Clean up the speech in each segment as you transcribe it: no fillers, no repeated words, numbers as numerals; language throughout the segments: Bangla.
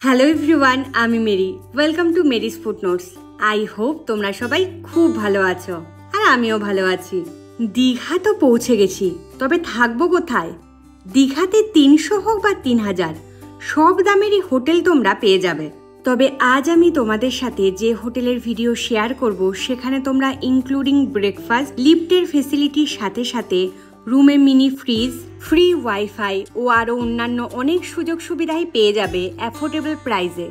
হ্যালো এভরিওয়ান, আমি Mary. Welcome to Mary's Foodnotes. I hope তোমরা সবাই খুব ভালো আছো, আর আমিও ভালো আছি। দীঘা তো পৌঁছে গেছি, তবে থাকবো কোথায়? দীঘাতে 300 হোক বা 3000, সব দামেরই হোটেল তোমরা পেয়ে যাবে। তবে আজ আমি তোমাদের সাথে যে হোটেলের ভিডিও শেয়ার করব, সেখানে তোমরা ইনক্লুডিং ব্রেকফাস্ট, লিফটের ফেসিলিটির সাথে সাথে রুমে মিনি ফ্রিজ, ফ্রি ওয়াইফাই ও আরও অন্যান্য অনেক সুযোগ সুবিধাই পেয়ে যাবে অ্যাফোর্ডেবল প্রাইসে।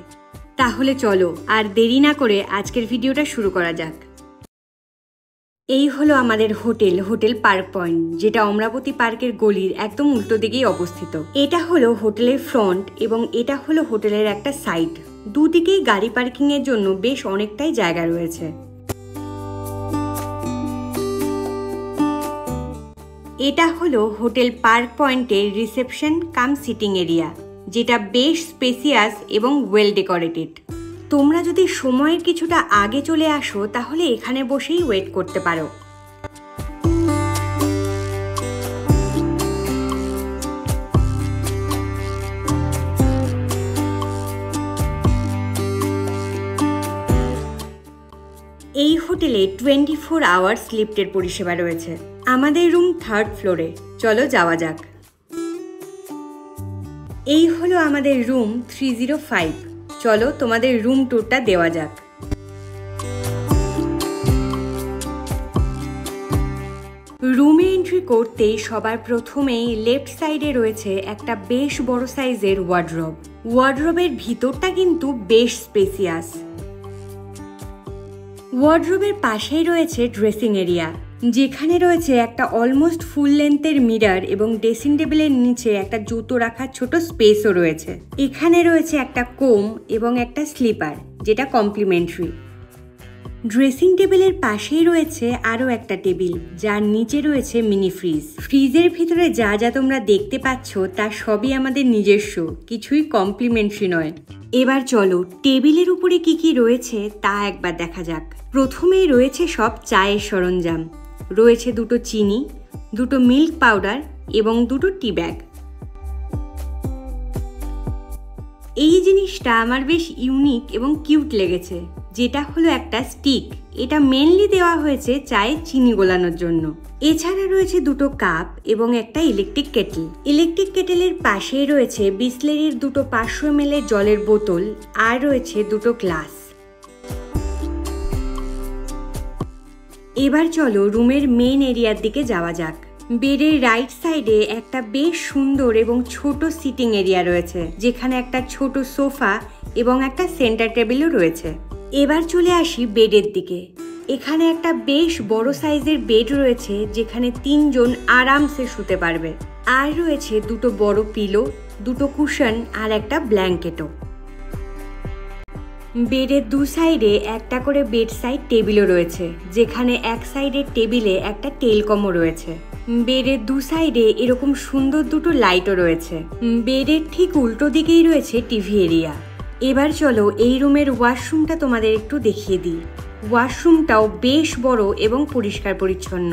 তাহলে চলো আর দেরি না করে আজকের ভিডিওটা শুরু করা যাক। এই হলো আমাদের হোটেল পার্ক পয়েন্ট, যেটা অমরাবতী পার্কের গলির একদম উল্টো দিকেই অবস্থিত। এটা হলো হোটেলের ফ্রন্ট এবং এটা হলো হোটেলের একটা সাইড। দুদিকেই গাড়ি পার্কিংয়ের জন্য বেশ অনেকটাই জায়গা রয়েছে। এটা হলো হোটেল পার্ক পয়েন্টের রিসেপশন কাম সিটিং এরিয়া, যেটা বেশ স্পেসিয়াস এবং ওয়েল ডেকোরেটেড। তোমরা যদি সময়ের কিছুটা আগে চলে আসো তাহলে এখানে বসেই ওয়েট করতে পারো। এই হোটেলে 24 আওয়ার্স লিফটের পরিষেবা রয়েছে। আমাদের রুম 3rd ফ্লোরে, চলো যাওয়া যাক। এই হলো আমাদের রুম 305। চলো তোমাদের রুম ট্যুরটা দেওয়া যাক। রুমে এন্ট্রি করতেই সবার প্রথমেই লেফট সাইডে রয়েছে একটা বেশ বড় সাইজের ওয়ার্ডরোব। ওয়ার্ডরোবের ভিতরটা কিন্তু বেশ স্পেসিয়াস। ওয়ার্ডরোবের পাশেই রয়েছে ড্রেসিং এরিয়া, যেখানে রয়েছে একটা অলমোস্ট ফুল লেন্থের মিরর এবং ড্রেসিং টেবিলের নিচে একটা জুতো রাখার ছোট স্পেসও রয়েছে। এখানে রয়েছে একটা কোম এবং একটা স্লিপার, যেটা কমপ্লিমেন্টারি। ড্রেসিং টেবিলের পাশেই রয়েছে আরও একটা টেবিল, যার নিচে রয়েছে মিনি ফ্রিজ। ফ্রিজের ভিতরে যা যা তোমরা দেখতে পাচ্ছ তা সবই আমাদের নিজস্ব, কিছুই কমপ্লিমেন্টারি নয়। এবার চলো টেবিলের উপরে কি কি রয়েছে তা একবার দেখা যাক। প্রথমেই রয়েছে সব চায়ের সরঞ্জাম। রয়েছে 2টো চিনি, 2টো মিল্ক পাউডার এবং 2টো টি ব্যাগ। এই জিনিসটা আমার বেশ ইউনিক এবং কিউট লেগেছে, যেটা হলো একটা স্টিক। এটা মেনলি দেওয়া হয়েছে চায়ে চিনি গোলানোর জন্য। এছাড়া রয়েছে 2টো কাপ এবং একটা ইলেকট্রিক কেটল। ইলেকট্রিক কেটেলের পাশেই রয়েছে বিসলেরির 2টো 500 ml জলের বোতল, আর রয়েছে 2টো গ্লাস। এবার চলো রুমের মেন এরিয়ার দিকে যাওয়া যাক। বেডের রাইট সাইডে একটা বেশ সুন্দর এবং ছোট সিটিং এরিয়া রয়েছে, যেখানে একটা ছোট সোফা এবং একটা সেন্টার টেবিলও রয়েছে। এবার চলে আসি বেডের দিকে। এখানে একটা বেশ বড় সাইজের বেড রয়েছে, যেখানে 3 জন আরামসে শুতে পারবে। আর রয়েছে 2টো বড় পিলো, 2টো কুশন আর একটা ব্ল্যাঙ্কেটও। বেডের 2 সাইডে একটা করে বেড সাইড টেবিলও রয়েছে, যেখানে এক সাইডের টেবিলে একটা টেলকমও রয়েছে। বেডের 2 সাইডে এরকম সুন্দর 2টো লাইটও রয়েছে। বেডের ঠিক উল্টো দিকেই রয়েছে টিভি এরিয়া। এবার চলো এই রুমের ওয়াশরুমটা তোমাদের একটু দেখিয়ে দিই। ওয়াশরুমটাও বেশ বড় এবং পরিষ্কার পরিচ্ছন্ন।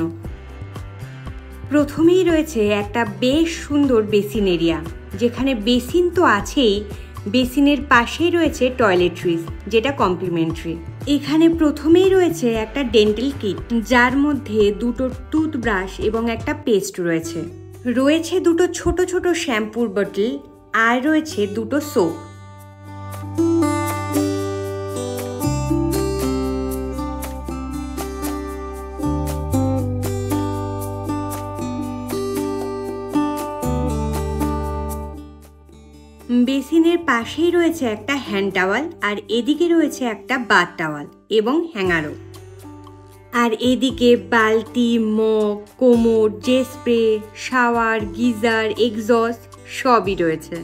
প্রথমেই রয়েছে একটা বেশ সুন্দর বেসিন এরিয়া, যেখানে বেসিন তো আছেই, বেসিনের পাশেই রয়েছে টয়লেট্রিজ, যেটা কমপ্লিমেন্টারি। এখানে প্রথমেই রয়েছে একটা ডেন্টাল কিট, যার মধ্যে 2টো টুথব্রাশ এবং একটা পেস্ট রয়েছে। রয়েছে 2টো ছোট ছোট শ্যাম্পুর বটল, আর রয়েছে 2টো সোপ। বেসিনের পাশেই রয়েছে একটা হ্যান্ড টাওয়াল, আর এদিকে রয়েছে একটা বাথ টাওয়াল এবং হ্যাঙ্গারও। আর এদিকে বালতি, মগ, কোমোড, জে স্প্রে, শাওয়ার, গিজার, এক্সস্ট সবই রয়েছে।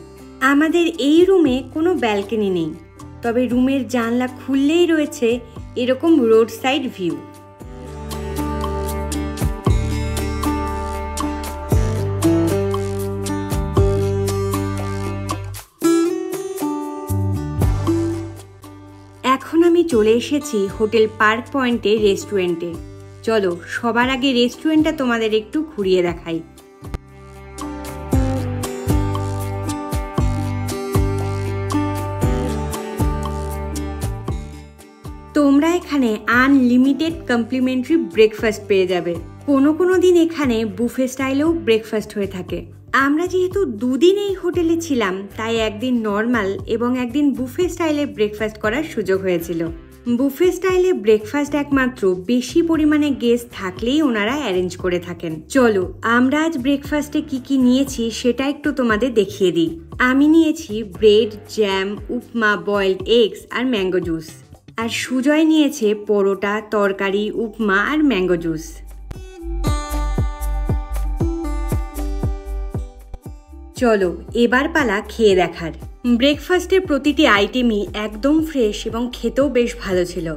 আমাদের এই রুমে কোনো ব্যালকনি নেই, তবে রুমের জানলা খুললেই রয়েছে এরকম রোড সাইড ভিউ। এখন আমি চলে এসেছি হোটেল পার্ক পয়েন্টের রেস্টুরেন্টে। চলো সবার আগে রেস্টুরেন্টটা তোমাদের একটু ঘুরিয়ে দেখাই। তোমরা এখানে আনলিমিটেড কমপ্লিমেন্টারি ব্রেকফাস্ট পেয়ে যাবে। কোনো দিন এখানে বুফে স্টাইলেও ব্রেকফাস্ট হয়ে থাকে। আমরা যেহেতু দুদিন এই হোটেলে ছিলাম, তাই একদিন নর্মাল এবং একদিন বুফে স্টাইলে ব্রেকফাস্ট করার সুযোগ হয়েছিল। বুফে স্টাইলে ব্রেকফাস্ট একমাত্র বেশি পরিমাণে গেস্ট থাকলেই ওনারা অ্যারেঞ্জ করে থাকেন। চলো আমরা আজ ব্রেকফাস্টে কি নিয়েছি সেটা একটু তোমাদের দেখিয়ে দিই। আমি নিয়েছি ব্রেড, জ্যাম, উপমা, বয়েলড এগস আর ম্যাঙ্গো জুস। আর সুজয় নিয়েছে পরোটা, তরকারি, উপমা আর ম্যাঙ্গো জুস। চলো এবার পালা খেয়ে দেখার। ব্রেকফাস্টের প্রতিটি আইটেমই একদম ফ্রেশ এবং খেতেও বেশ ভালো ছিল।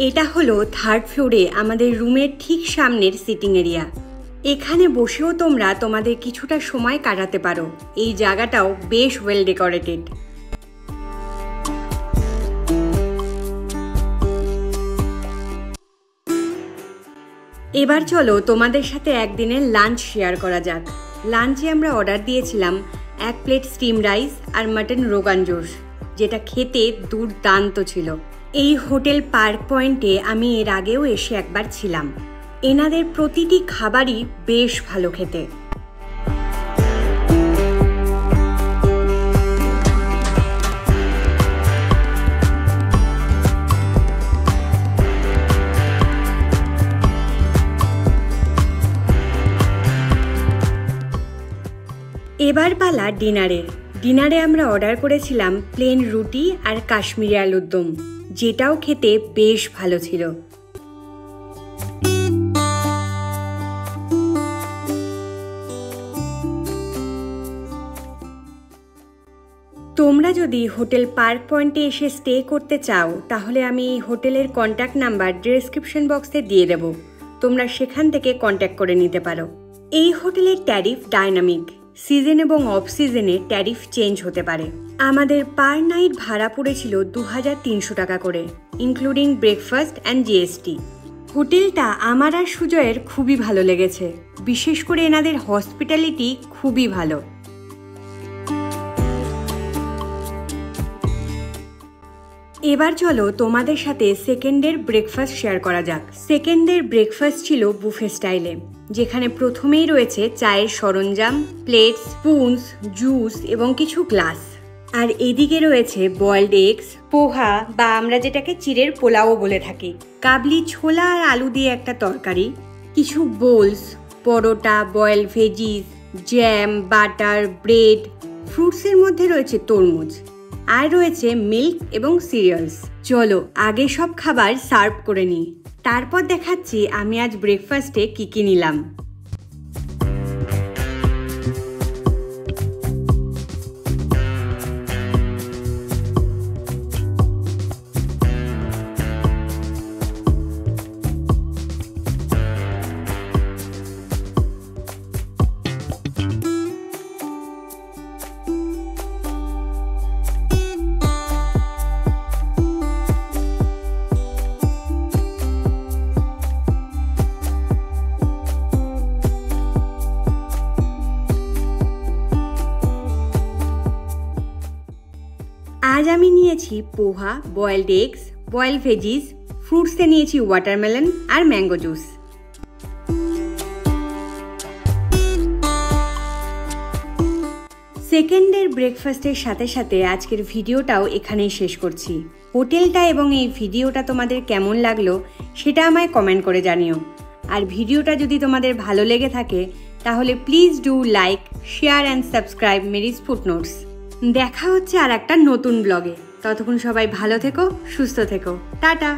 এটা হলো 3rd ফ্লোরে আমাদের রুমের ঠিক সামনের সিটিং এরিয়া। এখানে বসেও তোমরা তোমাদের কিছুটা সময় কাটাতে পারো। এই জায়গাটাও বেশ ওয়েল ডেকোরেটেড। এবার চলো তোমাদের সাথে একদিনের লাঞ্চ শেয়ার করা যাক। লাঞ্চে আমরা অর্ডার দিয়েছিলাম 1 প্লেট স্টিম রাইস আর মাটন রোগান জোশ, যেটা খেতে দুর্দান্ত ছিল। এই হোটেল পার্ক পয়েন্টে আমি এর আগেও এসে একবার ছিলাম। এনাদের প্রতিটি খাবারই বেশ ভালো খেতে। এবার পালা ডিনারের। ডিনারে আমরা অর্ডার করেছিলাম প্লেন রুটি আর কাশ্মীরি আলুর দম, যেটাও খেতে বেশ ভালো ছিল। তোমরা যদি হোটেল পার্ক পয়েন্টে এসে স্টে করতে চাও, তাহলে আমি এই হোটেলের কন্ট্যাক্ট নাম্বার ডেসক্রিপশন বক্সে দিয়ে দেব। তোমরা সেখান থেকে কন্ট্যাক্ট করে নিতে পারো। এই হোটেলের ট্যারিফ ডাইনামিক। সিজন এবং অফ সিজনে ট্যারিফ চেঞ্জ হতে পারে। আমাদের পার নাইট ভাড়া পড়েছিল 2300 টাকা করে, ইনক্লুডিং ব্রেকফাস্ট অ্যান্ড জিএসটি। হোটেলটা আমার আর সুজয়ের খুবই ভালো লেগেছে। বিশেষ করে এনাদের হসপিটালিটি খুবই ভালো। এবার চলো তোমাদের সাথে সেকেন্ডের ব্রেকফাস্ট শেয়ার করা যাক। সেকেন্ডের ব্রেকফাস্ট ছিল বুফে স্টাইলে, যেখানে প্রথমেই রয়েছে চায়ের সরঞ্জাম, প্লেট, স্পুনস, জুস এবং কিছু গ্লাস। আর এদিকে রয়েছে বয়েলড এগস, পোহা বা আমরা যেটাকে চিড়ের পোলাও বলে থাকি, কাবলি ছোলা আর আলু দিয়ে একটা তরকারি, কিছু bowls, paratha, boiled veggies, jam, butter, bread, ফ্রুটসের মধ্যে রয়েছে তরমুজ, আর রয়েছে মিল্ক এবং সিরিয়ালস। চলো আগে সব খাবার সার্ভ করে নিই, তারপর দেখাচ্ছি আমি আজ ব্রেকফাস্টে কি নিলাম। আজ আমি নিয়েছি পোহা, বয়েলড এগস, বয়েলড ভেজিস, ফ্রুটসে নিয়েছি ওয়াটারমেলন আর ম্যাঙ্গো জুস। সেকেন্ডের ব্রেকফাস্টের সাথে সাথে আজকের ভিডিওটাও এখানেই শেষ করছি। হোটেলটা এবং এই ভিডিওটা তোমাদের কেমন লাগলো সেটা আমায় কমেন্ট করে জানিও। আর ভিডিওটা যদি তোমাদের ভালো লেগে থাকে তাহলে please do like, share and subscribe Mary's footnotes. দেখা হচ্ছে আর একটা নতুন ব্লগে। ততক্ষণ সবাই ভালো থেকো, সুস্থ থেকো। টাটা।